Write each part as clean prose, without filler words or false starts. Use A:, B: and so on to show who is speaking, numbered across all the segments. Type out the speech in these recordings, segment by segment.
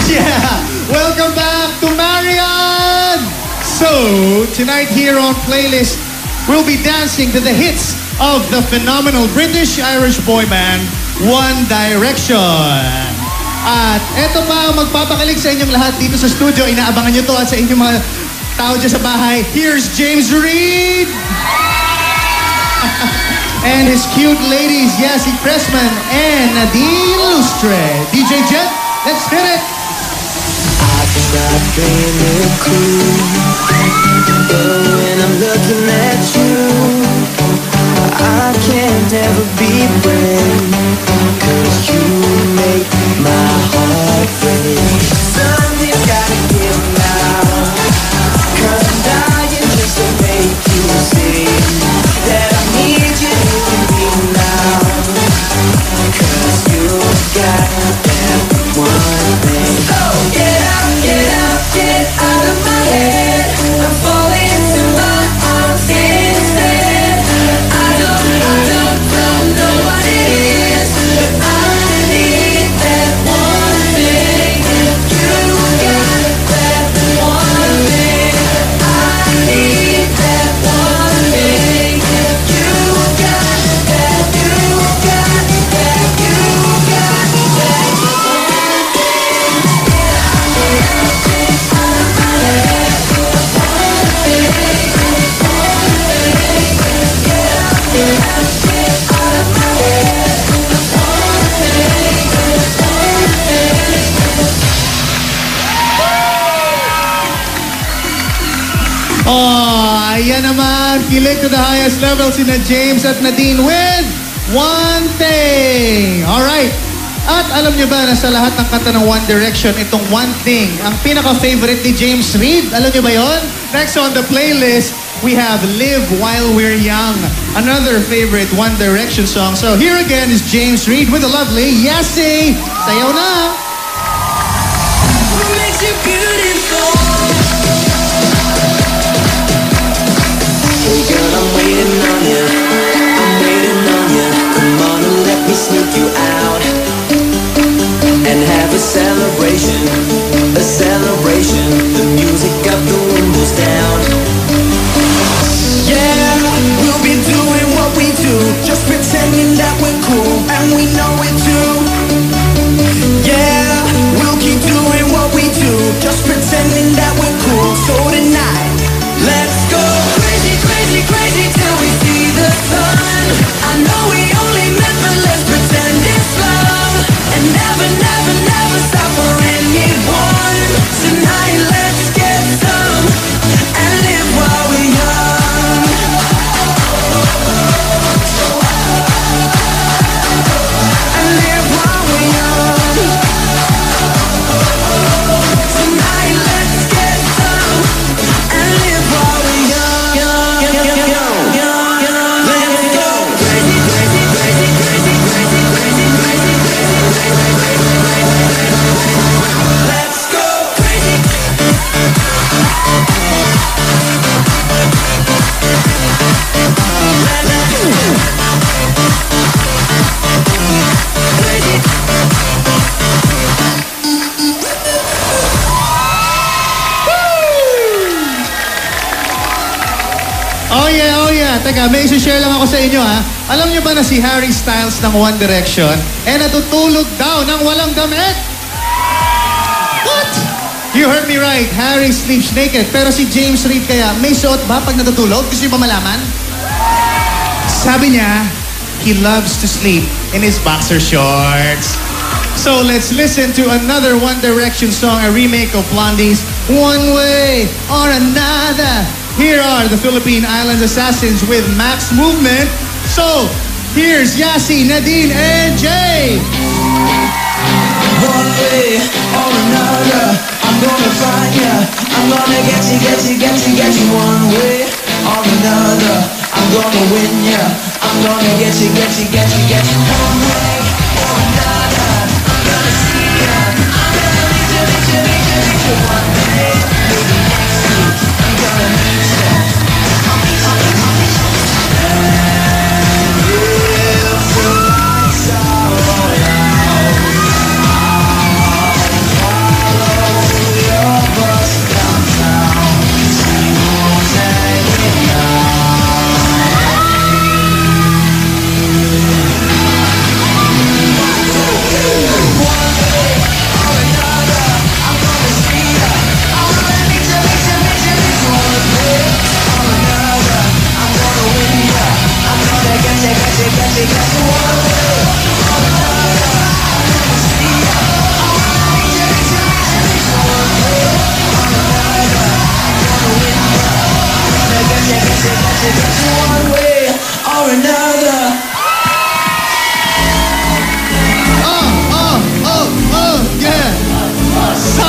A: Yeah! Welcome back to Marian! So, tonight here on Playlist, we'll be dancing to the hits of the phenomenal British-Irish boy band, One Direction. At eto pa, magpapakilig sa inyong lahat dito sa studio. Inaabangan nyo to at sa inyong mga tao dyan sa bahay. Here's James Reid! And his cute ladies, Yassi Pressman and Nadine Lustre. DJ Jet, let's hit it!
B: I try playing it cool, but when I'm looking at you, I can't ever be brave, 'cause you make my heart break. Something's gotta give now, 'cause I'm dying just to make you see that I need you to be now, 'cause you got that one thing. Oh, get out, get out, get out of my head. I'm falling into my arms instead. I don't know what it is, but I need that one thing. You got that one thing. I need that one thing. You got that, you got that, you got that one thing.
A: Oh, ayan naman. Kilig to the highest level sina James at Nadine with One Thing. Alright. At alam niyo ba na sa lahat ng kanta ng One Direction, itong One Thing, ang pinaka-favorite ni James Reid? Alam niyo ba yon? Next on the playlist, we have Live While We're Young, another favorite One Direction song. So here again is James Reid with the lovely Yassi. Sayaw na!
B: What makes you beautiful? Hey girl, I'm waiting on you. I'm waiting on you. Come on and let me sneak you out and have a celebration, a celebration. The music up, the windows down. Yeah, we'll be doing what we do, just pretending that we're cool, and we know it too. Yeah, we'll keep doing what we do, just pretending that we're cool. So tonight, let's go crazy, crazy, crazy till we see the sun. I know we only met, but let's pretend it's love, and never, never, never stop for anyone. Tonight, let's get some and live while we're young. And live while we're young. Tonight, let's get some and live while we're young. Let's go crazy, crazy, crazy, crazy, crazy, crazy, crazy, crazy. Let's go crazy.
A: Oh yeah, oh yeah. Teka, may isi-share lang ako sa inyo ha. Alam niyo ba na si Harry Styles ng One Direction natutulog daw ng walang damit? What? You heard me right. Harry sleeps naked. Pero si James Reid kaya, may suot ba pag natutulog? Gusto niyo ba malaman? Sabi niya, he loves to sleep in his boxer shorts. So let's listen to another One Direction song, a remake of Blondie's One Way or Another. Here are the Philippine Islands Assassins with Max Movement. So, here's Yassi, Nadine, and Jay.
B: One way or another, I'm gonna find ya. I'm gonna get you, get you, get you, get you. One way or another, I'm gonna win ya. I'm gonna get you, get you, get you, get you. One way or another, I'm gonna see ya. I'm gonna lead you, lead you, lead you, lead you. One day, maybe next week, I'm gonna meet ya. And if the lights are all out,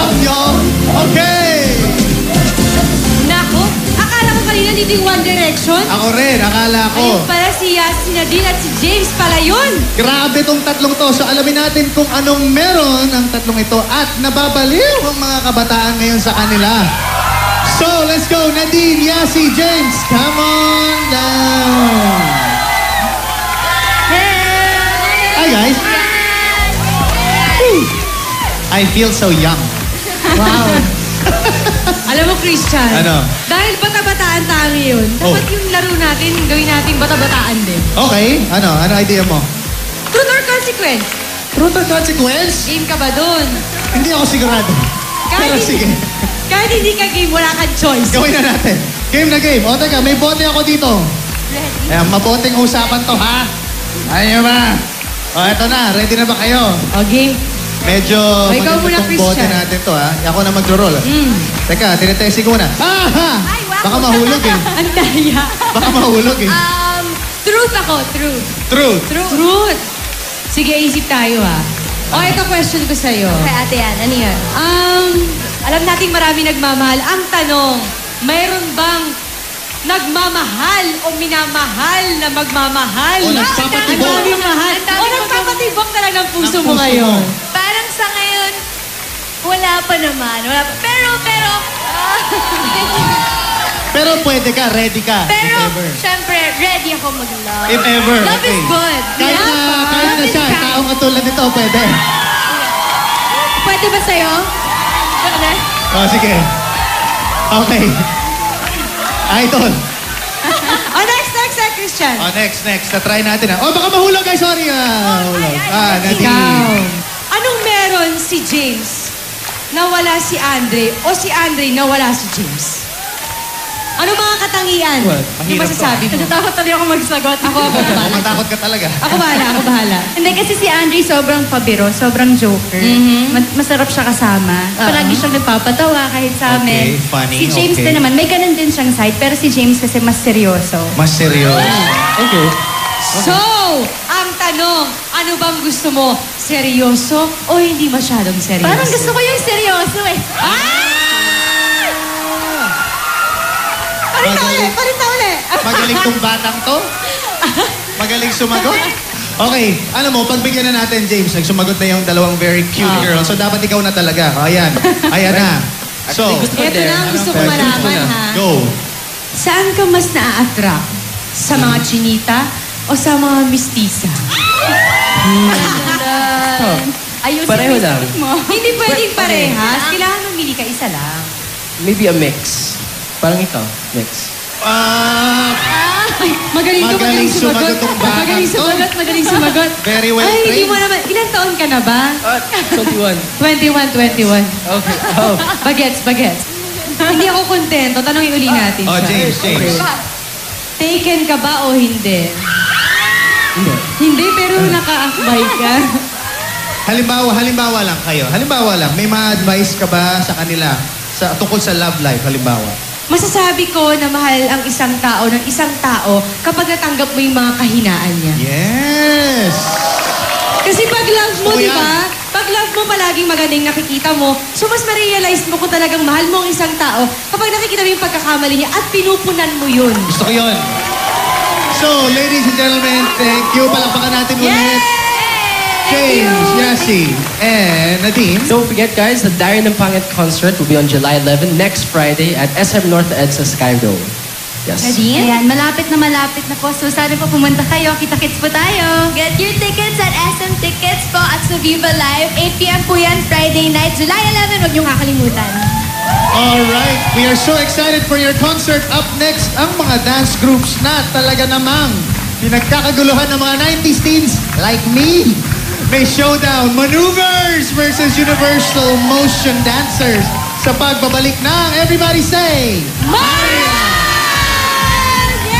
A: love, y'all. Okay.
C: Naku, akala ko kanina dito yung One Direction.
A: Ako rin, akala ko.
C: Ayun pala si Nadine at si James pala yun.
A: Grabe tong tatlong to. So alamin natin kung anong meron ang tatlong ito at nababaliw ang mga kabataan ngayon sa kanila. So, let's go. Nadine, Yasi, James, come on down. Hi, guys. Woo. I feel so young.
C: Wow. Alam mo, Christian,
A: Ano?
C: dahil bata-bataan tayo yun,
A: Oh.
C: dapat yung laro natin, gawin natin bata-bataan din.
A: Okay, ano idea mo?
C: Truth or consequence?
A: Truth or consequence?
C: Game ka ba dun?
A: Hindi ako sigurado. Pero sige,
C: Kahit hindi ka game, wala kang choice.
A: gawin na natin. Game na game. O teka, may bote ako dito.
C: Ready?
A: Ayan, maboteng usapan to, ha? Ayaw ba? O, eto na. Ready na ba kayo?
C: O, game.
A: Medyo
C: O, ikaw muna,
A: maganda tong bote
C: Christian.
A: natin to, ha? Ako na magro-roll. Teka, tinetesi ko muna. Ha!
D: Ay, wow.
A: Baka mahulog eh.
C: Ang daya.
A: Baka mahulog eh.
C: Truth ako, truth.
A: Truth.
C: Truth. Sige, isip tayo ha. O, ito question ko sa'yo.
D: Kay ate yan, ano yun?
C: Alam nating marami nagmamahal. Ang tanong, mayroon bang nagmamahal o minamahal na magmamahal?
A: O nagpapatibok.
C: Ang daming mahal.
D: Ang daming
C: O nagpapatibok talaga ng puso
A: Ng
C: mo
A: puso
C: ngayon.
A: mo.
D: Parang sa ngayon, wala pa naman. Wala pa. Pero,
A: Pero pwede ka, ready ka.
D: pero,
A: If ever.
D: syempre, ready ako mag-love.
A: If ever.
D: Love
A: okay.
D: is good.
A: Kahit
D: Yeah.
A: na
D: Love is
A: siya,
D: kind.
A: taong katulad nito, pwede.
D: Pwede ba sa'yo?
A: O, sige. Okay. Idol.
C: O, next, Christian.
A: O, next. Na-try natin, ha? O, baka mahulog, guys. Sorry, mahulog. Nadine.
C: Ikaw. Anong meron si James na wala si Andre o si Andre na wala si James? Ano mga katangian?
A: Well,
C: Yung
A: mahirap
C: masasabi mo?
D: Natatakot tuloy ako magsagot.
C: Ako bahala.
A: Matakot ka talaga.
C: Ako bahala.
D: Hindi kasi si Andre sobrang pabiro, sobrang joker. Masarap siya kasama. Palagi siyang nagpapatawa kahit sa amin.
A: Okay, funny,
D: Si James
A: okay.
D: din naman, may ganun din siyang side, pero si James kasi mas seryoso.
A: Mas seryoso. Okay.
C: So, ang tanong, ano bang gusto mo? Seryoso o hindi masyadong seryoso?
D: Parang gusto ko yung seryoso eh.
C: Parita uli!
A: Magaling tong batang to. Magaling sumagot. Okay, alam mo, pagbigyan na natin, James, nagsumagot na yung dalawang very cute girls. So, dapat ikaw na talaga. O, ayan. Ayan na. So,
C: Ito na ang gusto ko malaman, ha?
A: go.
C: Saan ka mas na-attract? Sa mga chinita o sa mga mistisa?
D: Ayusin
E: Pareho
D: mo yung
E: lang.
D: sagot mo.
C: Hindi pwedeng parehas. Kailangan mamili ka isa lang.
E: Maybe a mix. Parang ito, mix.
C: Ay, magaling
A: Magaling sumagot tong batang
C: Magaling sumagot.
A: Very well
C: Ay, hindi
A: trained.
C: mo naman. Ilan taon ka na ba?
E: 21.
C: 21.
E: Okay. Oh.
C: Bagets. Hindi ako kontento. Tanongin uli natin
A: Oh,
C: siya.
A: James.
C: Taken ka ba o hindi?
E: Hindi.
C: Hindi, pero naka-akbay ka.
A: Halimbawa lang kayo. Halimbawa lang, may mga advice ka ba sa kanila tungkol sa love life, halimbawa?
C: Masasabi ko na mahal ang isang tao ng isang tao kapag natanggap mo yung mga kahinaan niya.
A: Yes!
C: Kasi pag love mo,
A: Gusto ko
C: di ba? Pag love mo, palaging magaling nakikita mo. So mas ma-realize mo kung talagang mahal mo ang isang tao kapag nakikita mo yung pagkakamali niya at pinupunan mo yun.
A: Gusto ko yun. So, ladies and gentlemen, thank you. Palakpakan natin ulit. James, Yasi, and Nadine.
E: Don't forget, guys, the Darren and Pangit concert will be on July 11, next Friday at SM North EDSA Sky Dome. Yes.
D: Ayan, malapit na po. So sana po pumunta kayo. Kita-kits po tayo.
F: Get your tickets at SM Tickets po at sa Viva Live. 8 p.m. po yan, Friday night, July 11. Huwag niyong kakalimutan.
A: All right, we are so excited for your concert. Up next, ang mga dance groups na talaga namang pinagkakaguluhan ng mga 90s teens like me. May showdown, Maneuvers versus Universal Motion Dancers sa pagbabalik ng Everybody Say,
C: Mario!